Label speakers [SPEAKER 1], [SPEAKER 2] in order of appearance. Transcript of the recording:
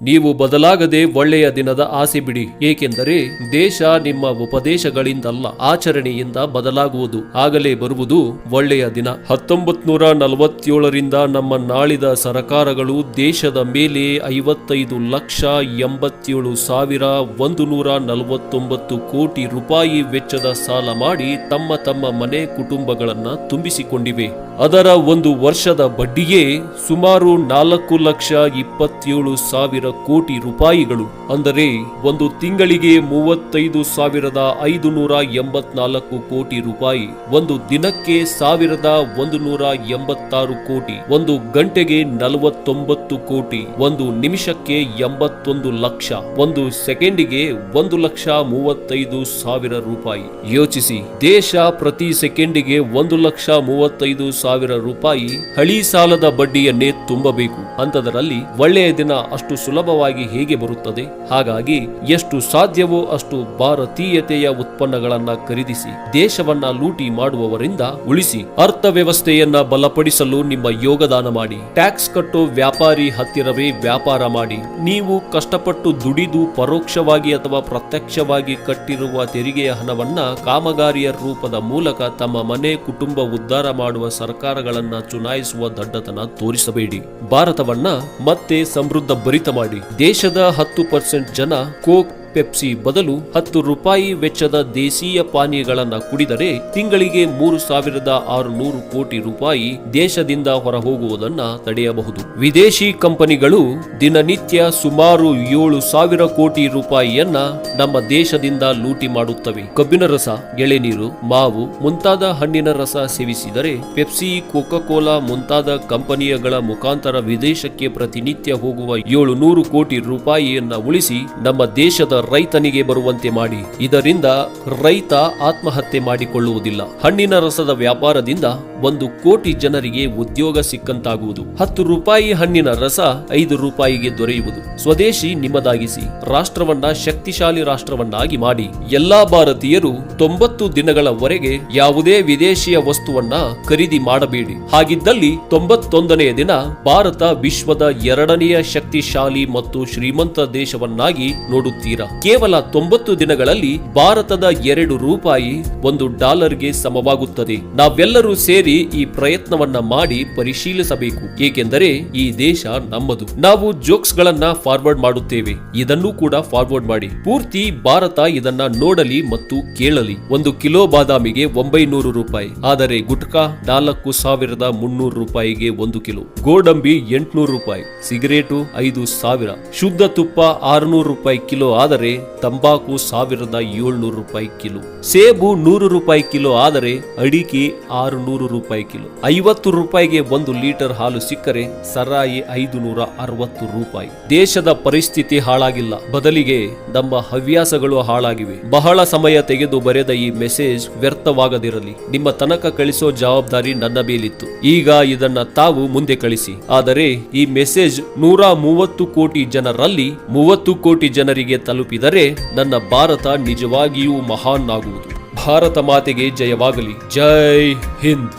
[SPEAKER 1] ನೀವು ಬದಲಾಗದೆ ಒಳ್ಳೆಯ ದಿನದ ಆಸೆ ಬಿಡಿ. ಏಕೆಂದರೆ ದೇಶ ನಿಮ್ಮ ಉಪದೇಶಗಳಿಂದಲ್ಲ, ಆಚರಣೆಯಿಂದ ಬದಲಾಗುವುದು. ಆಗಲೇ ಬರುವುದು ಒಳ್ಳೆಯ ದಿನ. 1947ರಿಂದ ನಮ್ಮ ನಾಳಿದ ಸರಕಾರಗಳು ದೇಶದ ಮೇಲೆ 55,87,149 ಕೋಟಿ ರೂಪಾಯಿ ವೆಚ್ಚದ ಸಾಲ ಮಾಡಿ ತಮ್ಮ ಮನೆ ಕುಟುಂಬಗಳನ್ನ ತುಂಬಿಸಿಕೊಂಡಿವೆ. ಅದರ ಒಂದು ವರ್ಷದ ಬಡ್ಡಿಯೇ ಸುಮಾರು 4,27,000 ಕೋಟಿ ರೂಪಾಯಿಗಳು. ಅಂದರೆ ಒಂದು ತಿಂಗಳಿಗೆ 35,584 ಕೋಟಿ ರೂಪಾಯಿ, ಒಂದು ದಿನಕ್ಕೆ 1,186 ಕೋಟಿ, ಒಂದು ಗಂಟೆಗೆ 49 ಕೋಟಿ, ಒಂದು ನಿಮಿಷಕ್ಕೆ 81 ಲಕ್ಷ, ಒಂದು ಸೆಕೆಂಡಿಗೆ 1,35,000 ರೂಪಾಯಿ. ಯೋಚಿಸಿ, ದೇಶ ಪ್ರತಿ ಸೆಕೆಂಡಿಗೆ 1,35,000 ರೂಪಾಯಿ ಹಳಿ ಸಾಲದ ಬಡ್ಡಿಯನ್ನೇ ತುಂಬಬೇಕು. ಅಂತದರಲ್ಲಿ ಒಳ್ಳೆಯ ದಿನ ಅಷ್ಟು ಸುಲಭವಾಗಿ ಹೇಗೆ ಬರುತ್ತದೆ? ಹಾಗಾಗಿ ಎಷ್ಟು ಸಾಧ್ಯವೋ ಅಷ್ಟು ಭಾರತೀಯತೆಯ ಉತ್ಪನ್ನಗಳನ್ನ ಖರೀದಿಸಿ ದೇಶವನ್ನ ಲೂಟಿ ಮಾಡುವವರಿಂದ ಉಳಿಸಿ. ಅರ್ಥವ್ಯವಸ್ಥೆಯನ್ನ ಬಲಪಡಿಸಲು ನಿಮ್ಮ ಯೋಗದಾನ ಮಾಡಿ. ಟ್ಯಾಕ್ಸ್ ಕಟ್ಟೋ ವ್ಯಾಪಾರಿ ಹತ್ತಿರವೇ ವ್ಯಾಪಾರ ಮಾಡಿ. ನೀವು ಕಷ್ಟಪಟ್ಟು ದುಡಿದು ಪರೋಕ್ಷವಾಗಿ ಅಥವಾ ಪ್ರತ್ಯಕ್ಷವಾಗಿ ಕಟ್ಟಿರುವ ತೆರಿಗೆಯ ಹಣವನ್ನ ಕಾಮಗಾರಿಯ ರೂಪದ ಮೂಲಕ ತಮ್ಮ ಮನೆ ಕುಟುಂಬ ಉದ್ಧಾರ ಮಾಡುವ ಸರ್ಕಾರಗಳನ್ನ ಚುನಾಯಿಸುವ ದಡ್ಡತನ ತೋರಿಸಬೇಡಿ. ಭಾರತವನ್ನ ಮತ್ತೆ ಸಮೃದ್ಧ ಭರಿತ ಮಾಡಿ. ದೇಶದ 10% ಜನ ಕೋಕ್, ಪೆಪ್ಸಿ ಬದಲು 10 ರೂಪಾಯಿ ವೆಚ್ಚದ ದೇಶೀಯ ಪಾನೀಯಗಳನ್ನ ಕುಡಿದರೆ ತಿಂಗಳಿಗೆ 3,600 ಕೋಟಿ ರೂಪಾಯಿ ದೇಶದಿಂದ ಹೊರಹೋಗುವುದನ್ನ ತಡೆಯಬಹುದು. ವಿದೇಶಿ ಕಂಪನಿಗಳು ದಿನನಿತ್ಯ ಸುಮಾರು 7,000 ಕೋಟಿ ರೂಪಾಯಿಯನ್ನ ನಮ್ಮ ದೇಶದಿಂದ ಲೂಟಿ ಮಾಡುತ್ತವೆ. ಕಬ್ಬಿನ ರಸ, ಎಳೆನೀರು, ಮಾವು ಮುಂತಾದ ಹಣ್ಣಿನ ರಸ ಸೇವಿಸಿದರೆ ಪೆಪ್ಸಿ, ಕೋಕಾ ಕೋಲಾ ಮುಂತಾದ ಕಂಪನಿಯಗಳ ಮುಖಾಂತರ ವಿದೇಶಕ್ಕೆ ಪ್ರತಿನಿತ್ಯ ಹೋಗುವ 700 ಕೋಟಿ ರೂಪಾಯಿಯನ್ನ ಉಳಿಸಿ ನಮ್ಮ ದೇಶದ ರೈತನಿಗೆ ಬರುವಂತೆ ಮಾಡಿ. ಇದರಿಂದ ರೈತ ಆತ್ಮಹತ್ಯೆ ಮಾಡಿಕೊಳ್ಳುವುದಿಲ್ಲ. ಹಣ್ಣಿನ ರಸದ ವ್ಯಾಪಾರದಿಂದ 1 ಕೋಟಿ ಜನರಿಗೆ ಉದ್ಯೋಗ ಸಿಕ್ಕಂತಾಗುವುದು. 10 ರೂಪಾಯಿ ಹಣ್ಣಿನ ರಸ 5 ರೂಪಾಯಿಗೆ ದೊರೆಯುವುದು. ಸ್ವದೇಶಿ ನಿಮ್ಮದಾಗಿಸಿ ರಾಷ್ಟ್ರವನ್ನ ಶಕ್ತಿಶಾಲಿ ರಾಷ್ಟ್ರವನ್ನಾಗಿ ಮಾಡಿ. ಎಲ್ಲಾ ಭಾರತೀಯರು 90 ದಿನಗಳವರೆಗೆ ಯಾವುದೇ ವಿದೇಶಿಯ ವಸ್ತುವನ್ನ ಖರೀದಿ ಮಾಡಬೇಡಿ. ಹಾಗಿದ್ದಲ್ಲಿ 91ನೇ ದಿನ ಭಾರತ ವಿಶ್ವದ 2ನೆಯ ಶಕ್ತಿಶಾಲಿ ಮತ್ತು ಶ್ರೀಮಂತ ದೇಶವನ್ನಾಗಿ ನೋಡುತ್ತೀರಾ. ಕೇವಲ 90 ದಿನಗಳಲ್ಲಿ ಭಾರತದ 2 ರೂಪಾಯಿ $1ಗೆ ಸಮವಾಗುತ್ತದೆ. ನಾವೆಲ್ಲರೂ ಸೇರಿ ಈ ಪ್ರಯತ್ನವನ್ನ ಮಾಡಿ ಪರಿಶೀಲಿಸಬೇಕು. ಏಕೆಂದರೆ ಈ ದೇಶ ನಮ್ಮದು. ನಾವು ಜೋಕ್ಸ್ ಗಳನ್ನ ಫಾರ್ವರ್ಡ್ ಮಾಡುತ್ತೇವೆ, ಇದನ್ನು ಕೂಡ ಫಾರ್ವರ್ಡ್ ಮಾಡಿ. ಪೂರ್ತಿ ಭಾರತ ಇದನ್ನ ನೋಡಲಿ ಮತ್ತು ಕೇಳಲಿ. 1 ಕಿಲೋ ಬಾದಾಮಿಗೆ 900 ರೂಪಾಯಿ, ಆದರೆ ಗುಟ್ಕಾ 4,300 ರೂಪಾಯಿಗೆ 1 ಕಿಲೋ, ಗೋಡಂಬಿ 800 ರೂಪಾಯಿ, ಸಿಗರೇಟು 5,000, ಶುದ್ಧ ತುಪ್ಪ 600 ರೂಪಾಯಿ ಕಿಲೋ, ಆದರೆ ತಂಬಾಕು 1,700 ರೂಪಾಯಿ ಕಿಲೋ, ಸೇಬು 100 ರೂಪಾಯಿ ಕಿಲೋ, ಆದರೆ ಅಡಿಕೆ 600 ರೂಪಾಯಿ ಕಿಲೋ, 50 ರೂಪಾಯಿಗೆ 1 ಲೀಟರ್ ಹಾಲು ಸಿಕ್ಕರೆ ಸರಾಯಿ 560 ರೂಪಾಯಿ. ದೇಶದ ಪರಿಸ್ಥಿತಿ ಹಾಳಾಗಿಲ್ಲ, ಬದಲಿಗೆ ನಮ್ಮ ಹವ್ಯಾಸಗಳು ಹಾಳಾಗಿವೆ. ಬಹಳ ಸಮಯ ತೆಗೆದು ಬರೆದ ಈ ಮೆಸೇಜ್ ವ್ಯರ್ಥವಾಗದಿರಲಿ. ನಿಮ್ಮ ತನಕ ಕಳಿಸೋ ಜವಾಬ್ದಾರಿ ನನ್ನ ಮೇಲಿತ್ತು. ಈಗ ಇದನ್ನ ತಾವು ಮುಂದೆ ಕಳಿಸಿ. ಆದರೆ ಈ ಮೆಸೇಜ್ 130 ಕೋಟಿ ಜನರಲ್ಲಿ 30 ಕೋಟಿ ಜನರಿಗೆ ತಲುಪಿದರೆ ನನ್ನ ಭಾರತ ನಿಜವಾಗಿಯೂ ಮಹಾನ್ ಆಗುವುದು. ಭಾರತ ಮಾತೆಗೆ ಜಯವಾಗಲಿ. ಜೈ ಹಿಂದ್.